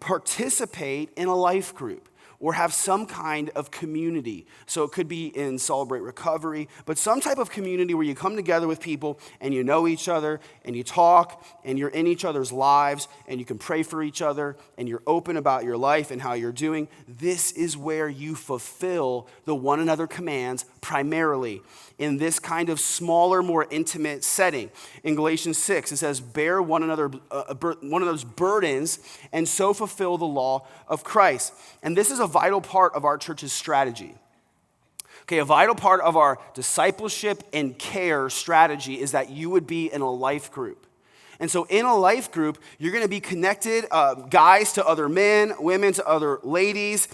participate in a life group or have some kind of community. So it could be in Celebrate Recovery, but some type of community where you come together with people and you know each other and you talk and you're in each other's lives and you can pray for each other and you're open about your life and how you're doing. This is where you fulfill the one another commands primarily in this kind of smaller, more intimate setting. In Galatians 6, it says, bear one another's burdens and so fulfill the law of Christ. And this is a vital part of our church's strategy. Okay, a vital part of our discipleship and care strategy is that you would be in a life group. And so in a life group, you're going to be connected, guys to other men, women to other ladies,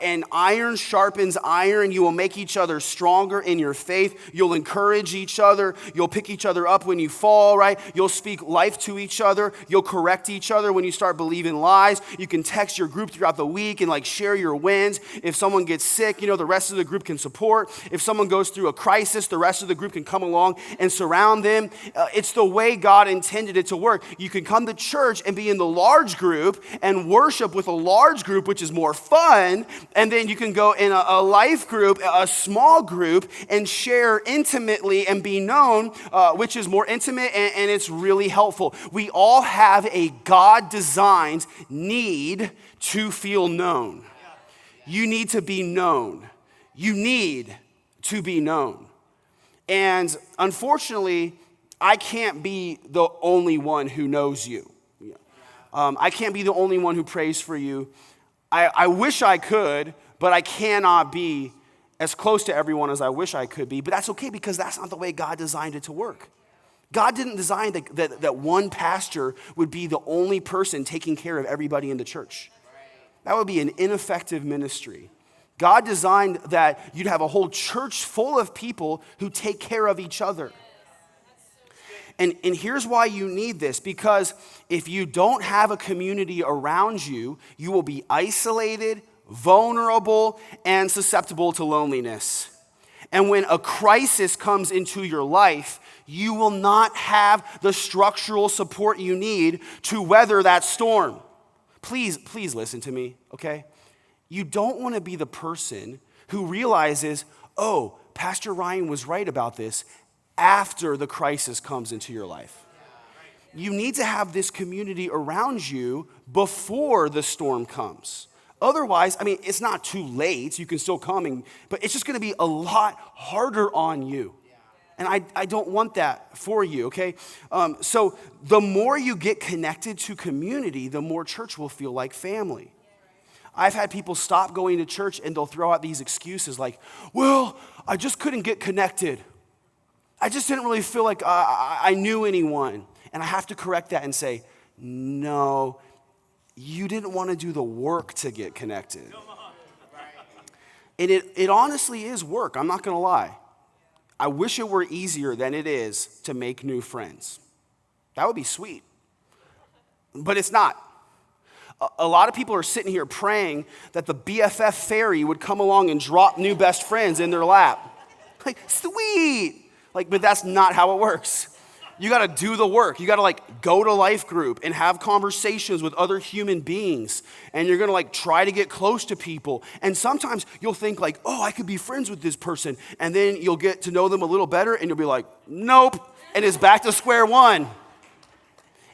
and iron sharpens iron. You will make each other stronger in your faith. You'll encourage each other. You'll pick each other up when you fall, right? You'll speak life to each other. You'll correct each other when you start believing lies. You can text your group throughout the week and like share your wins. If someone gets sick, the rest of the group can support. If someone goes through a crisis, the rest of the group can come along and surround them. It's the way God intended it to work. You can come to church and be in the large group and worship with a large group, which is more fun, and then you can go in a life group, a small group, and share intimately and be known, which is more intimate, and it's really helpful. We all have a God-designed need to feel known. You need to be known. You need to be known. And unfortunately, I can't be the only one who knows you. I can't be the only one who prays for you. I wish I could, but I cannot be as close to everyone as I wish I could be. But that's okay because that's not the way God designed it to work. God didn't design that one pastor would be the only person taking care of everybody in the church. That would be an ineffective ministry. God designed that you'd have a whole church full of people who take care of each other. And here's why you need this, because if you don't have a community around you, you will be isolated, vulnerable, and susceptible to loneliness. And when a crisis comes into your life, you will not have the structural support you need to weather that storm. Please listen to me, okay? You don't want to be the person who realizes, oh, Pastor Ryan was right about this, after the crisis comes into your life. You need to have this community around you before the storm comes. Otherwise, it's not too late. You can still come, but it's just going to be a lot harder on you. And I don't want that for you, okay? So the more you get connected to community, the more church will feel like family. I've had people stop going to church and they'll throw out these excuses like, well, I just couldn't get connected. I just didn't really feel like I knew anyone. And I have to correct that and say, no, you didn't want to do the work to get connected. And it honestly is work, I'm not going to lie. I wish it were easier than it is to make new friends. That would be sweet. But it's not. A lot of people are sitting here praying that the BFF fairy would come along and drop new best friends in their lap. Like, sweet. But that's not how it works. You got to do the work. You got to go to life group and have conversations with other human beings. And you're going to try to get close to people. And sometimes you'll think oh, I could be friends with this person. And then you'll get to know them a little better and you'll be like, nope. And it's back to square one.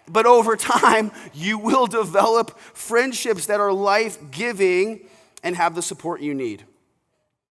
But over time, you will develop friendships that are life-giving and have the support you need.